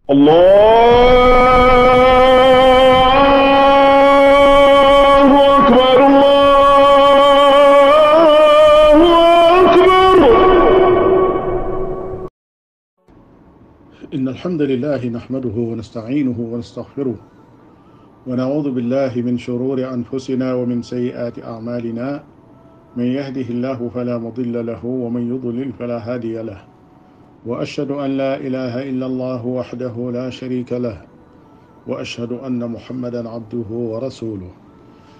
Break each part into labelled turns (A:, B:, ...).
A: الله أكبر الله أكبر. إن الحمد لله نحمده ونستعينه ونستغفره ونعوذ بالله من شرور أنفسنا ومن سيئات أعمالنا، من يهده الله فلا مضل له ومن يضلل فلا هادي له، وأشهد أن لا إله إلا الله وحده لا شريك له، وأشهد أن محمدا عبده ورسوله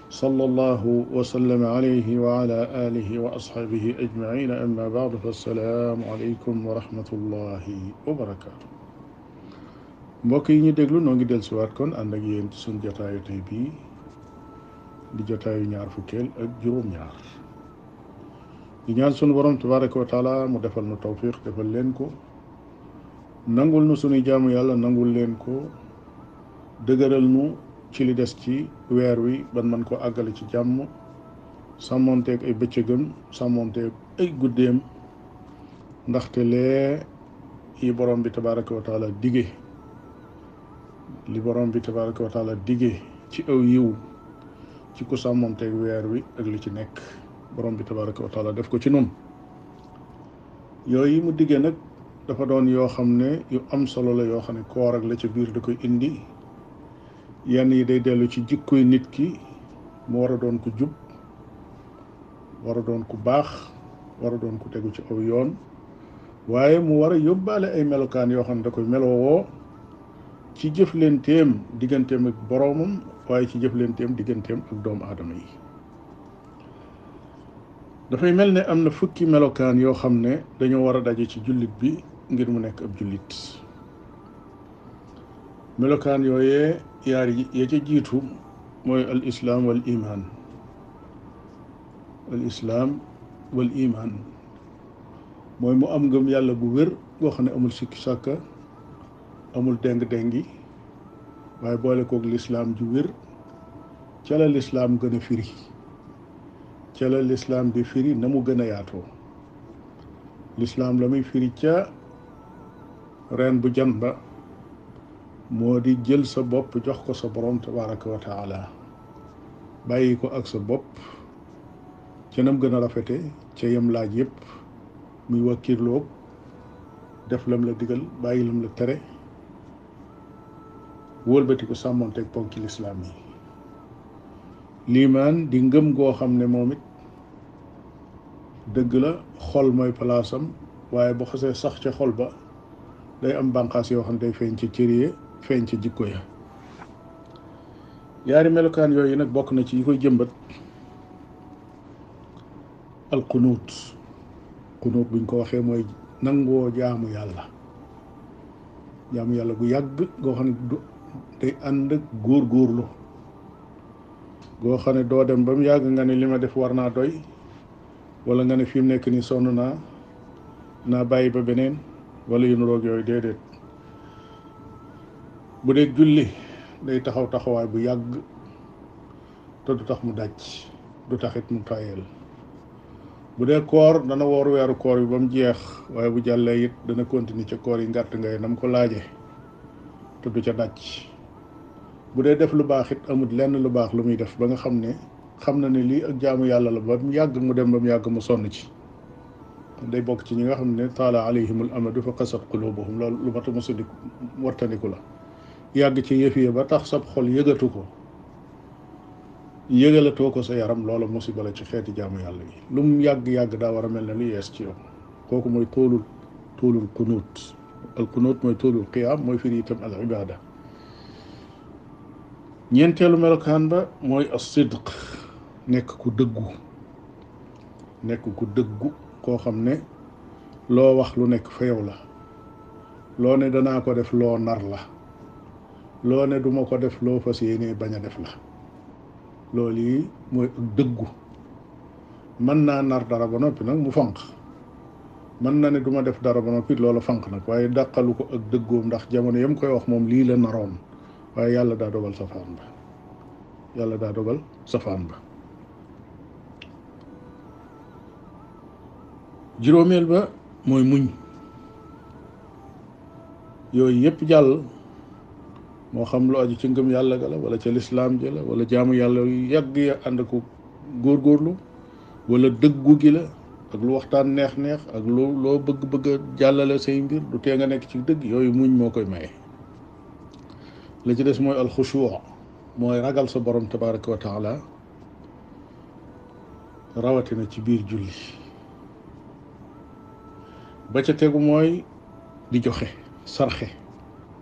A: صلى الله وسلم عليه وعلى آله وأصحابه أجمعين. أما بعد، فالسلام عليكم ورحمة الله وبركاته. mbokk yi ñu déglu noo ngi dellusiwaat kon ànd ak yéen ci suñ jotaayu tey bii di jotaayu ñaar fukkeel ak juróom-ñaar, di ñaan sunu borom tabaraka wa taala mu defal nu tawfiq, defal leen ko, nangul nu sunuy jaamu yàlla, nangul leen ko, dëgëral nu ci li des ci weer wi ban man ko àggale ci jàmm, sàmmonteeg ay bëccëgam, sàmmonteeg ay guddeem, ndaxte lee yi borom bi tabaraka wa taala dige, li borom bi tabaraka wa taala dige ci aw yiw ci ku sàmmonteeg weer wi ak li ci nekk, borom bi tabaraka wa taala def ko ci noonu. yooyu mu diggee nag dafa doon yoo xam ne yu am solo la, yoo xam ne koor ak la ca biir da koy indi. yenn yi day dellu ci jikkoy nit ki, mu war a doon ku jub, war a doon ku baax, war a doon ku tegu ci aw yoon, waaye mu war a yóbbaale ay melokaan yoo xam ne da koy melowoo ci jëflenteem digganteem ak boroomam, waaye ci jëflenteem digganteem ak doomu aadama yi. dafay mel ne am na fukki melokaan yoo xam ne dañoo war a daje ci jullit bi ngir mu nekk ab jullit. melokaan yooyee yaar ya ca jiitu mooy al islaam wal iman. al islaam wal iman mooy mu am ngëm yàlla bu wér boo xam ne amul sikki sàkka, amul déng-déngi, waaye boole koog lislaam ju wér. ca la lislaam gën a firi, ca la lislaam di firi na mu gën a yaatoo. lislaam la muy firi ca reen bu jan ba moo di jël sa bopp jox ko sa borom tabaraka wa taala, bàyyi ko ak sa bopp ca nam gën a rafete, ca yem laaj yépp, muy wakkirloog def lam la digal, bàyyi lam la tere, wëlbati ko sàmmonteeg ponki lislaam yi. liimaan di ngëm goo xam ne moom it dëgg la, xol mooy palaasam, waaye bu xasee sax ca xol ba day am bànqaas yoo xam ne day feeñ ca cër yi, feeñ ca jikko ya. yaari melokaan yooyu nag bokk na ci yi koy jëmbat al qunuut. qunuut buñ ko waxee mooy nangoo jaamu yàlla, jaamu yàlla bu yàgg goo xam ne day ànd ak góor-góorlu goo xam ne doo dem ba mu yàgg nga ne li ma def war naa doy, wala nga ne fi mu nekk nii sonn naa bàyyi ba beneen, wala yu nuroog yooyu. déedéet, bu dee julli day taxaw taxawaay bu yàgg te du tax mu dàcc, du taxit mu tayel. bu dee koor dana woor weeru koor bi ba mu jeex, waaye bu jàllee it dana continuer ca koor yi ngàtt ngay nam ko laaje te du ca dàcc. bu dee def lu baax it amul lenn lu baax lu muy def ba nga xam ne ne lii ak jaamu yàlla la, ba mu yàgg mu dem ba mu yàgg mu sonn ci. day bokk ci ñi nga xam ne taala alayhimul amadu fa qasat qulubuhum. loolu lu mata mosandiku wartandiku la. yàgg ci yëf yi ba tax sab xol yëgatu ko, yëgalatoo ko sa yaram, loola musiba la ci xeeti jaamu yàlla yi. lu mu yàgg-yàgg daa war a mel ne lu yees ci yow. kooku mooy tuulul qunuut. al qunuut mooy tuulul qiyaam, mooy firi itam al ibaada. ñeenteelu melokaan ba mooy as-sidq, nekk ku dëggu, koo xam ne loo wax lu nekk fa yow la, loo ne danaa ko def loo nar la, loo ne duma ko def loo fas yéene bañ a def la. loolu yi mooy ak dëggu. mën naa nar dara ba noppi nag mu fanq, mën na ne duma def dara ba noppi loola fanq nag, waaye dàqalu ko ak dëggoom, ndax jamono yam koy wax moom lii la naroon, waaye yàlla daa dogal safaan ba. juróomeel ba mooy muñ. yooyu yëpp jàll moo xam lu aju ci ngëm yàlla ga la wala ca lislaam ji la wala jaamu yàlla yu yàgg ya ànd ko góorgóorlu wala dëggu gi la ak lu waxtaan neex-neex ak loo bëgg-bëgg a jàllale say mbir du tee nga nekk ci dëgg. yooyu muñ moo koy maye. la ci des mooy alxushuu, mooy ragal sa borom tabaraka wa taala rawatina ci biir julli. ba ca tegu mooy di joxe sarxe,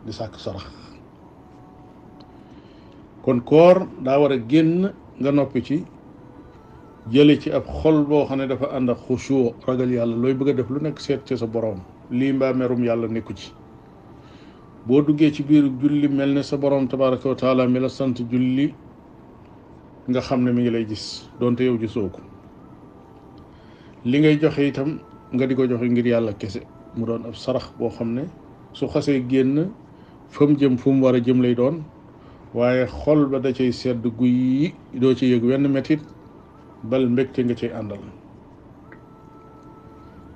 A: di sàkk sarax. kon koor daa war a génn nga noppi ci jële ci ab xol boo xam ne dafa ànd ak xushuu, ragal yàlla. looy bëgg a def lu nekk seet ci sa borom, lii mbaa merum yàlla nekku ci. boo duggee ci biir julli mel ne sa borom tabaraka wa taala mi la sant julli nga xam ne mi ngi lay gis doonte yow gisoo ko. li ngay joxe itam nga di ko joxe ngir yàlla kese, mu doon ab sarax boo xam ne su xasee génn fa mu jëm fu mu war a jëm lay doon, waaye xol ba da cay sedd guy, doo ci yëg wenn metit, bal mbégte nga cay àndal.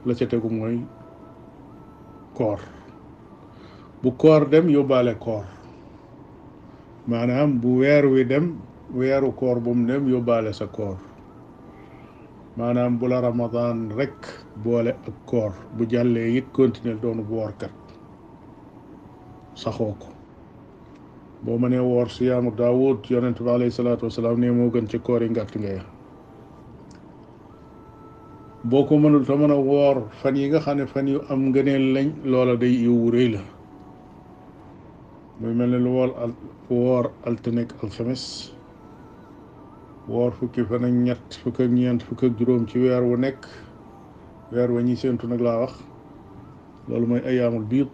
A: la ca tegu mooy koor. bu koor dem yóbbaale koor, maanaam bu weer wi dem weeru koor bu mu dem yóbbaale sa koor. maanaam bu la ramadan rek boole ak koor, bu jàllee it continuer doonu bu woorkat, saxoo ko. boo mënee woor siyaamu daawud yonent bi alayhi salaatu wasalaam ne moo gën ci koor yi ngàtt nga ya. boo ko mënul te mën a woor fan yi nga xam ne fan yu am ngëneel lañ, loola day yiwu rëy la. muy mel ne lu woor altine ak alxames, woor fukki fan ak ñett, fukk ak ñeent, fukk ak juróom ci weer wu nekk, weer wa ñi séentu nag laa wax, loolu mooy ayaamul biid.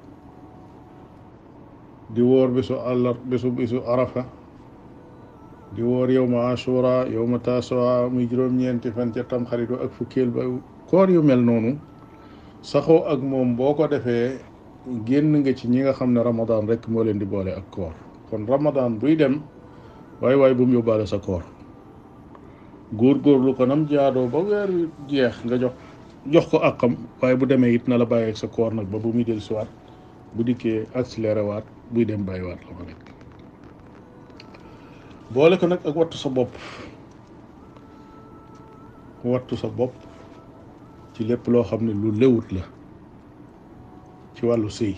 A: di woor bisu arafa, di woor yowma ashura, yowma tasua, muy juróom-ñeenti fan ca tamxarit ak fukkeel ba. koor yu mel noonu saxoo ak moom boo ko defee génn nga ci ñi nga xam ne ramadan rek moo leen di boole ak koor. kon ramadan buy dem waaye bu mu yóbbaale sa koor. góorgóorlu ko nam jaadoo ba weer wi jeex nga jox ko àqam, waaye bu demee it na la bàyyi ak sa koor nag ba bu muy dellusiwaat, bu dikkee accéléré waat, buy dem bàyyiwaat la ko nekk. boole ko nag ak wattu sa bopp. wattu sa bopp ci lépp loo xam ne lu lewut la ci wàllu sëy,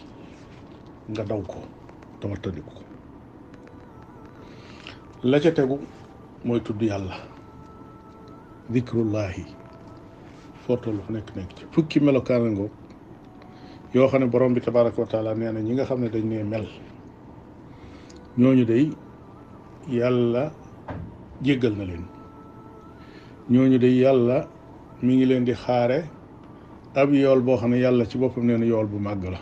A: nga daw ko te wattandiku ko. la ca tegu mooy tudd yàlla, dikrullahi, foo tollu fu nekk ci fukki melokaana ngoog yoo xam ne borom bi tabaraka wa taala nee na ñi nga xam ne dañ ne mel ñooñu day yàlla jéggal na leen. ñooñu day yàlla mi ngi leen di xaare ab yool boo xam ne yàlla ci boppam nee na yool bu màgg la.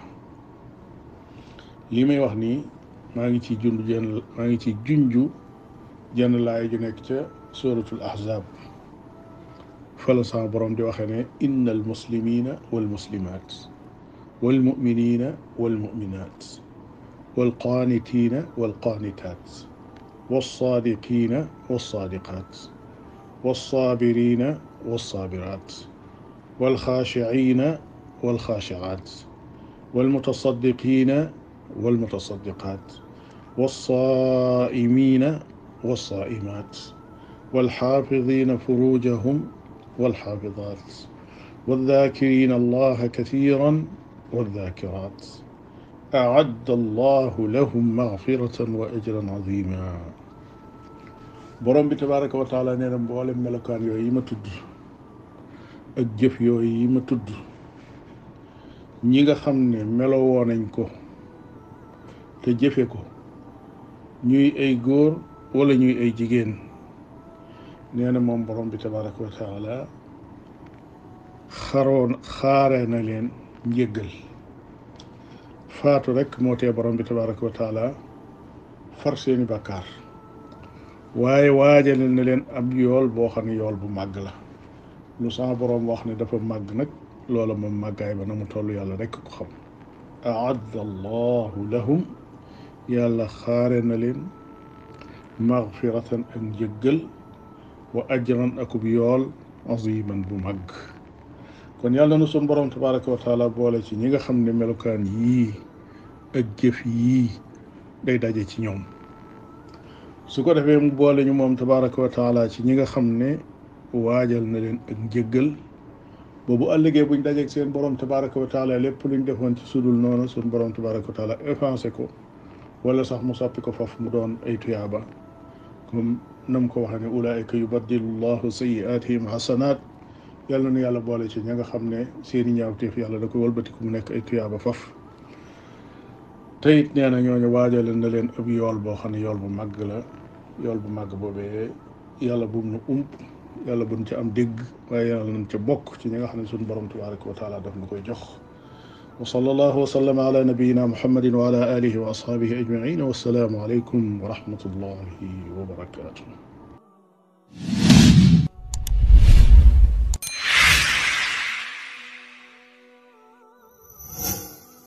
A: li may wax nii maa ngi ci junju jenn laay ju nekk ca suratul ahzab, fala sama borom di waxee ne inna al muslimina wal muslimat wal muminina wal muminat wal qanitina wal qanitat wal sadiqina wal sadiqat wal sabirina wal sabirat wal khashi'ina wal khashi'at wal mutasaddiqina wal mutasaddiqat wal saimina wal saimat wal hafidhina furujahum والحافظات والذاكرين الله كثيرا والذاكرات أعد الله لهم مغفرة وأجرا عظيما. borom bi tabaraka wa taala nee na mboolem melokaan yooyu yi ma tudd ak jëf yooyu yi ma tudd, ñi nga xam ne melowoo nañ ko te jëfe ko, ñuy ay góor wala ñuy ay jigéen, nee na moom borom bi tabaraka wa taala xaare na leen njëggal. faatu rek moo tee borom bi tabaraka wa taala far seeni bàkkaar, waaye waajal na leen ab yool boo xam ne yool bu màgg la. lu sama borom wax ne dafa màgg nag, loola moom màggaay ba na mu toll yàlla rek ko xam. aadda allahu lahum, yàlla xaare na leen magfiratan ak njëggal, wa ajran akub yool aziman bu mag. kon yàlla na sun borom tabaraka wa taala boole ci ñi nga xam ne melokaan yii ak jëf yii day daje ci ñoom su ko defee mu boole ñu moom tabaraka wa taala ci ñi nga xam ne waajal na leen ak njëggal boobu ëllëgee buñ dajeeg seen borom tabaraka wa taala lépp luñ defoon ci sudul noonu suñ borom tabaraka wa taala effacé ko wala sax mu soppi ko foofu mu doon ay tuyaaba comme nam ko waxee ne ulaayika yubaddilu llahu sayyi'aatihim hasanat yàlla na yàlla boole ci ña nga xam ne seeni ñaawteef yàlla da ko wëlbatiku mu nekk ay tuyaaba faf te it nee na ñooñu waajale na leen ab yool boo xam ne yool bu màgg la yool bu màgg boobee yàlla bu mu ump yàlla buñ ci am dégg waaye yàlla nañ ca bokk ci ñi nga xam ne suñu borom tabaraka wa taala daf na koy jox wa sallallahu wa sallama ala nabiyina muhammadin wa ala alihi wa ashabihi ajmain wa assalaamu alaykum wa rahmatullahi wa barakatuh